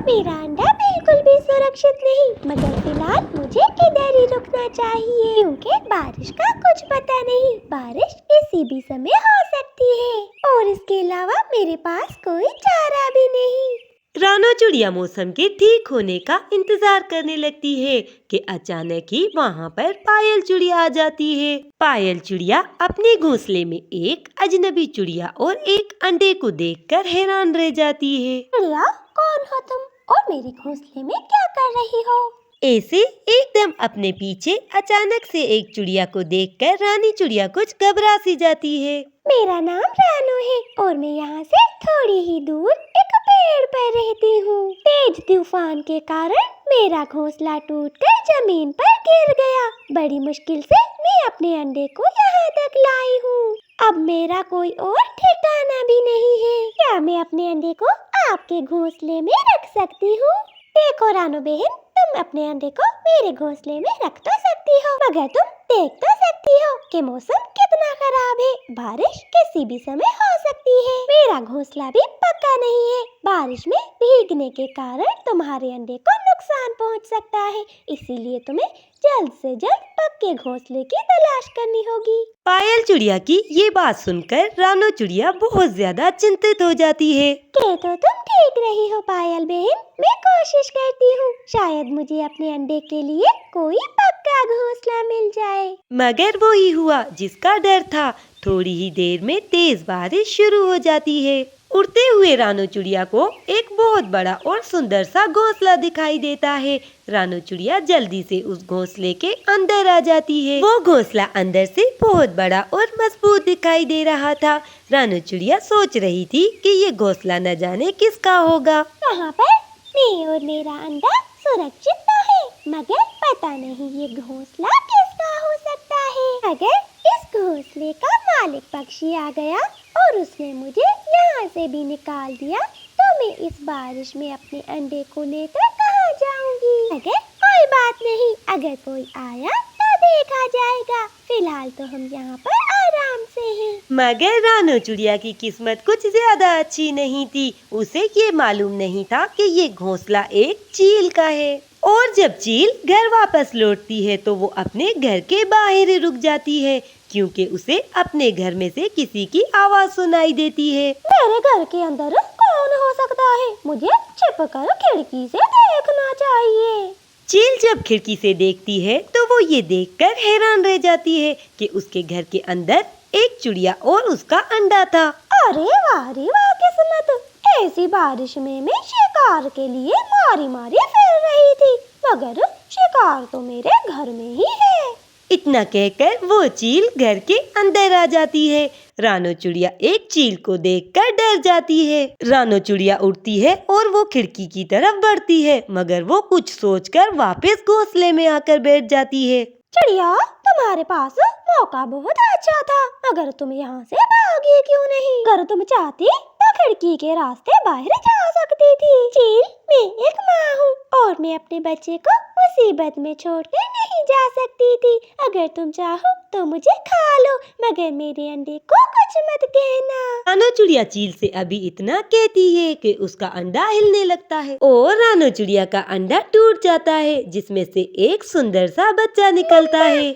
मेरा अंडा बिल्कुल भी सुरक्षित नहीं, मगर फिलहाल मुझे इधर ही रुकना चाहिए क्योंकि बारिश का कुछ पता नहीं, बारिश किसी भी समय हो सकती है और इसके अलावा मेरे पास कोई चारा भी नहीं। रानो चिड़िया मौसम के ठीक होने का इंतजार करने लगती है कि अचानक ही वहाँ पर पायल चिड़िया आ जाती है। पायल चिड़िया अपने घोंसले में एक अजनबी चिड़िया और एक अंडे को देखकर हैरान रह जाती है। चिड़िया, कौन हो तुम और मेरे घोंसले में क्या कर रही हो? ऐसे एकदम अपने पीछे अचानक से एक चिड़िया को देखकर रानी चिड़िया कुछ घबरा सी जाती है। मेरा नाम रानू है और मैं यहाँ से थोड़ी ही दूर एक पेड़ पर रहती हूँ। तेज तूफान के कारण मेरा घोंसला टूटकर जमीन पर गिर गया। बड़ी मुश्किल से मैं अपने अंडे को यहाँ तक लाई हूँ। अब मेरा कोई और ठिकाना भी नहीं है। क्या मैं अपने अंडे को आपके घोंसले में रख सकती हूँ? देखो रानू बहन, तुम अपने अंडे को मेरे घोंसले में रख तो सकती हो, मगर तुम देख तो सकती हो कि मौसम कितना खराब है। बारिश किसी भी समय हो सकती है। मेरा घोंसला भी पक्का नहीं है। बारिश में भीगने के कारण तुम्हारे अंडे को नुकसान पहुंच सकता है, इसीलिए तुम्हें जल्द से जल्द पक्के घोंसले की तलाश करनी होगी। पायल चिड़िया की ये बात सुनकर रानो चिड़िया बहुत ज्यादा चिंतित हो जाती है। के तो तुम ठीक रही हो पायल बहन, मैं कोशिश करती हूँ, शायद मुझे अपने अंडे के लिए कोई पक्का घोंसला मिल जाए। मगर वो ही हुआ जिसका डर था। थोड़ी ही देर में तेज बारिश शुरू हो जाती है। उड़ते हुए रानो चिड़िया को एक बहुत बड़ा और सुंदर सा घोंसला दिखाई देता है। रानो चिड़िया जल्दी से उस घोंसले के अंदर आ जाती है। वो घोंसला अंदर से बहुत बड़ा और मजबूत दिखाई दे रहा था। रानो चिड़िया सोच रही थी कि ये घोंसला न जाने किसका होगा। यहाँ पर मैं और मेरा अंडा सुरक्षित तो है, मगर पता नहीं ये घोंसला किसका हो सकता है। अगर इस घोंसले का मालिक पक्षी आ गया और उसने मुझे यहाँ से भी निकाल दिया, तो मैं इस बारिश में अपने अंडे को लेकर कहाँ जाऊँगी? मगर कोई बात नहीं, अगर कोई आया तो देखा जाएगा। फिलहाल तो हम यहाँ पर आराम से हैं। मगर रानो चिड़िया की किस्मत कुछ ज्यादा अच्छी नहीं थी। उसे ये मालूम नहीं था कि ये घोंसला एक चील का है और जब चील घर वापस लौटती है तो वो अपने घर के बाहर ही रुक जाती है, क्योंकि उसे अपने घर में से किसी की आवाज सुनाई देती है। मेरे घर के अंदर कौन हो सकता है? मुझे छिपकर खिड़की से देखना चाहिए। चील जब खिड़की से देखती है तो वो ये देखकर हैरान रह जाती है कि उसके घर के अंदर एक चिड़िया और उसका अंडा था। अरे वाह रे वाह किस्मत! ऐसी बारिश में मैं शिकार के लिए मारी मारी फिर रही थी, मगर शिकार तो मेरे घर में ही है। इतना कहकर वो चील घर के अंदर आ जाती है। रानो चिड़िया एक चील को देखकर डर जाती है। रानो चिड़िया उड़ती है और वो खिड़की की तरफ बढ़ती है, मगर वो कुछ सोचकर वापस घोंसले में आकर बैठ जाती है। चिड़िया, तुम्हारे पास मौका बहुत अच्छा था, मगर तुम यहाँ से भागी क्यों नहीं? अगर तुम चाहती तो खिड़की के रास्ते बाहर जा सकती थी। चील, मैं एक माँ हूँ और मैं अपने बच्चे को मुसीबत में छोड़कर नहीं जा सकती थी। अगर तुम चाहो तो मुझे खा लो, मगर मेरे अंडे को कुछ मत कहना। रानो चिड़िया चील से अभी इतना कहती है कि उसका अंडा हिलने लगता है और रानो चिड़िया का अंडा टूट जाता है, जिसमें से एक सुंदर सा बच्चा निकलता है।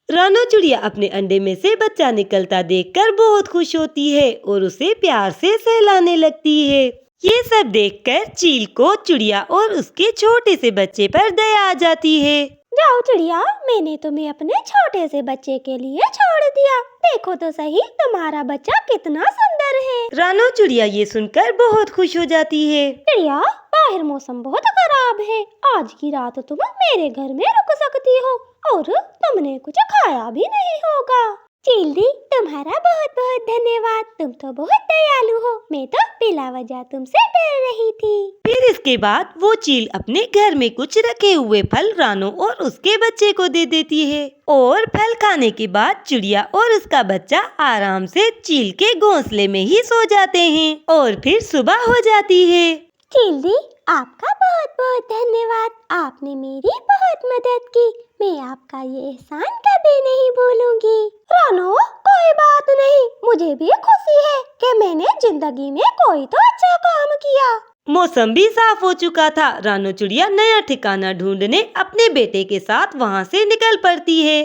रानो चिड़िया अपने अंडे में से बच्चा निकलता देखकर बहुत खुश होती है और उसे प्यार से सहलाने लगती है। ये सब देखकर चील को चिड़िया और उसके छोटे से बच्चे पर दया आ जाती है। जाओ चिड़िया, मैंने तुम्हें अपने छोटे से बच्चे के लिए छोड़ दिया। देखो तो सही, तुम्हारा बच्चा कितना सुंदर है। रानो चिड़िया ये सुनकर बहुत खुश हो जाती है। चिड़िया, बाहर मौसम बहुत खराब है, आज की रात तुम मेरे घर में रुक सकती हो और तुमने कुछ खाया भी नहीं होगा। चील दी, तुम्हारा बहुत बहुत धन्यवाद, तुम तो बहुत दयालु हो। मैं तो बिला वजह तुमसे डर रही थी। फिर इसके बाद वो चील अपने घर में कुछ रखे हुए फल रानो और उसके बच्चे को दे देती है और फल खाने के बाद चिड़िया और उसका बच्चा आराम से चील के घोंसले में ही सो जाते हैं और फिर सुबह हो जाती है। चील दी, आपका बहुत बहुत धन्यवाद, आपने मेरी बहुत मदद की। मैं आपका ये एहसान कभी नहीं भूलूंगी। रानो, कोई बात नहीं, मुझे भी खुशी है कि मैंने जिंदगी में कोई तो अच्छा काम किया। मौसम भी साफ हो चुका था। रानो चिड़िया नया ठिकाना ढूंढने अपने बेटे के साथ वहाँ से निकल पड़ती है।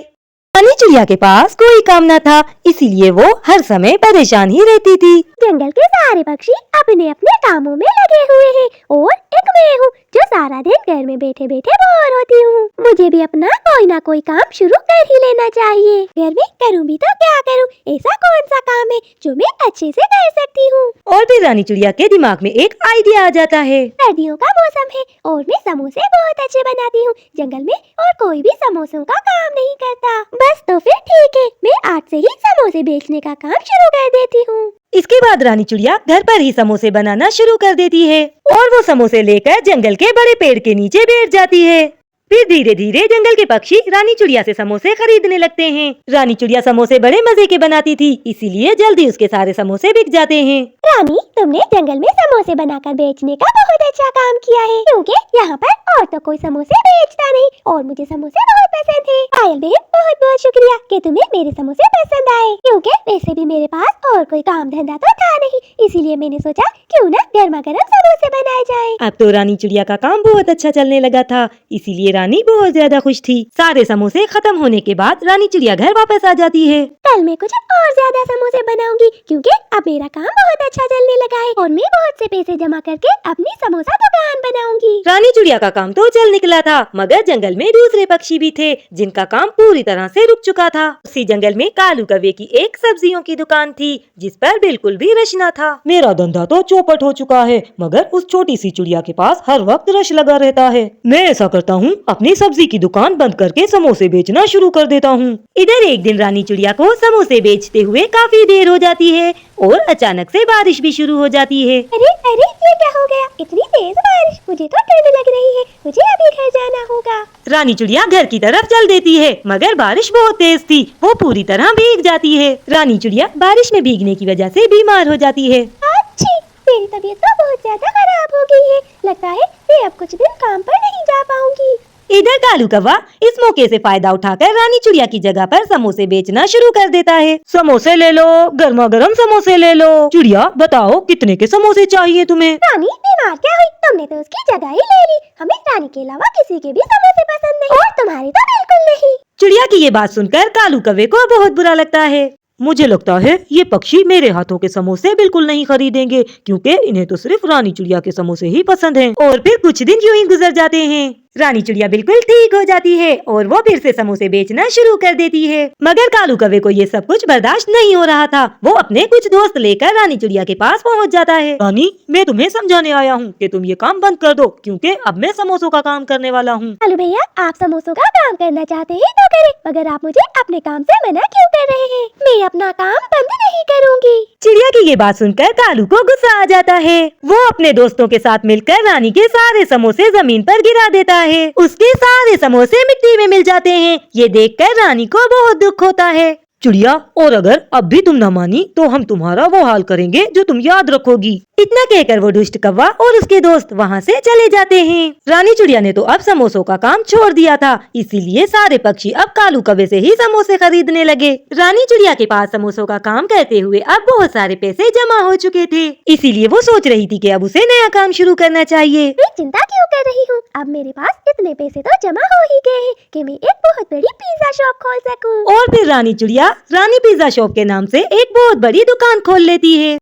रानी चिड़िया के पास कोई काम न था, इसीलिए वो हर समय परेशान ही रहती थी। जंगल के सारे पक्षी अपने अपने कामों में लगे हुए हैं और एक मैं हूँ जो सारा दिन घर में बैठे बैठे बोर होती हूँ। मुझे भी अपना कोई ना कोई काम शुरू कर ही लेना चाहिए। घर में करूँ भी तो क्या करूँ, ऐसा कौन सा काम है जो मैं अच्छे से कर सकती हूँ। और फिर रानी चिड़िया के दिमाग में एक आइडिया आ जाता है। सर्दियों का मौसम है और मैं समोसे बहुत अच्छे बनाती हूँ। जंगल में और कोई भी समोसों का काम नहीं करता। बस तो फिर ठीक है, मैं आज से ही समोसे बेचने का काम शुरू कर देती हूँ। इसके बाद रानी चिड़िया घर पर ही समोसे बनाना शुरू कर देती है और वो समोसे लेकर जंगल के बड़े पेड़ के नीचे बैठ जाती है। फिर धीरे धीरे जंगल के पक्षी रानी चिड़िया से समोसे खरीदने लगते हैं। रानी चिड़िया समोसे बड़े मजे के बनाती थी, इसीलिए जल्दी उसके सारे समोसे बिक जाते हैं। रानी, तुमने जंगल में समोसे बनाकर बेचने का बहुत अच्छा काम किया है, क्योंकि यहाँ पर और तो कोई समोसे बेचता नहीं और मुझे समोसे बहुत पसंद है। पायल बहन, बहुत बहुत शुक्रिया कि तुम्हें मेरे समोसे पसंद आए, क्योंकि वैसे भी मेरे पास और कोई काम धंधा तो था नहीं, इसीलिए मैंने सोचा क्यों ना गर्मा गर्म समोसे बनाए जाए। अब तो रानी चिड़िया का काम बहुत अच्छा चलने लगा था, इसीलिए रानी बहुत ज्यादा खुश थी। सारे समोसे खत्म होने के बाद रानी चिड़िया घर वापस आ जाती है। कल मैं कुछ और ज्यादा समोसे बनाऊंगी, क्योंकि अब मेरा काम बहुत अच्छा चलने लगा है और मैं बहुत से पैसे जमा करके अपनी समोसा दुकान बनाऊंगी। रानी चिड़िया का काम तो चल निकला था, मगर जंगल में दूसरे पक्षी भी थे जिनका काम पूरी तरह से रुक चुका था। उसी जंगल में कालू कौवे की एक सब्जियों की दुकान थी जिस पर बिल्कुल भी रश न था। मेरा धंधा तो चौपट हो चुका है, मगर उस छोटी सी चिड़िया के पास हर वक्त रश लगा रहता है। मैं ऐसा करता हूँ, अपनी सब्जी की दुकान बंद करके समोसे बेचना शुरू कर देता हूँ। इधर एक दिन रानी चिड़िया को समोसे बेचते हुए काफी देर हो जाती है और अचानक से बारिश भी शुरू हो जाती है। अरे अरे, ये क्या हो गया? इतनी तेज बारिश, मुझे तो ठंड लग रही है, मुझे अभी घर जाना होगा। रानी चिड़िया घर की तरफ चल देती है, मगर बारिश बहुत तेज थी, वो पूरी तरह भीग जाती है। रानी चिड़िया बारिश में भीगने की वजह से बीमार हो जाती है। अच्छी, मेरी तबीयत तो बहुत ज्यादा खराब हो गई है, लगता है मैं अब कुछ दिन काम पर नहीं जा पाऊंगी। इधर कालू कौवा इस मौके से फायदा उठाकर रानी चिड़िया की जगह पर समोसे बेचना शुरू कर देता है। समोसे ले लो, गर्मा गर्म समोसे ले लो। चिड़िया, बताओ कितने के समोसे चाहिए तुम्हें? रानी बीमार क्या हुई? तुमने तो उसकी जगह ही ले ली। हमें रानी के अलावा किसी के भी समोसे पसंद नहीं और तुम्हारे तो बिल्कुल नहीं। चिड़िया की ये बात सुनकर कालू कौवे को बहुत बुरा लगता है। मुझे लगता है ये पक्षी मेरे हाथों के समोसे बिल्कुल नहीं खरीदेंगे, क्योंकि इन्हें तो सिर्फ रानी चिड़िया के समोसे ही पसंद हैं। और फिर कुछ दिन यूं ही गुजर जाते हैं। रानी चिड़िया बिल्कुल ठीक हो जाती है और वो फिर से समोसे बेचना शुरू कर देती है। मगर कालू कौवे को ये सब कुछ बर्दाश्त नहीं हो रहा था। वो अपने कुछ दोस्त लेकर रानी चिड़िया के पास पहुंच जाता है। रानी, मैं तुम्हें समझाने आया हूँ कि तुम ये काम बंद कर दो, क्योंकि अब मैं समोसों का काम करने वाला हूँ। कालू भैया, आप समोसों का काम करना चाहते हैं तो करें, मगर आप मुझे अपने काम से मना क्यों कर रहे हैं? मैं अपना काम बंद नहीं करूँगी। चिड़िया की ये बात सुनकर कालू को गुस्सा आ जाता है। वो अपने दोस्तों के साथ मिलकर रानी के सारे समोसे जमीन पर गिरा देता है। उसके सारे समोसे मिट्टी में मिल जाते हैं। ये देखकर रानी को बहुत दुख होता है। चिड़िया, और अगर अब भी तुम न मानी तो हम तुम्हारा वो हाल करेंगे जो तुम याद रखोगी। इतना कहकर वो दुष्ट कौवा और उसके दोस्त वहाँ से चले जाते हैं। रानी चिड़िया ने तो अब समोसों का काम छोड़ दिया था, इसीलिए सारे पक्षी अब कालू कौवे से ही समोसे खरीदने लगे। रानी चिड़िया के पास समोसों का काम करते हुए अब बहुत सारे पैसे जमा हो चुके थे, इसीलिए वो सोच रही थी कि अब उसे नया काम शुरू करना चाहिए। मैं चिंता क्यों कर रही हूँ? अब मेरे पास इतने पैसे तो जमा हो ही गए हैं कि मैं एक बहुत बड़ी पिज्जा शॉप खोल सकूँ। और फिर रानी चिड़िया रानी पिज्जा शॉप के नाम से एक बहुत बड़ी दुकान खोल लेती है।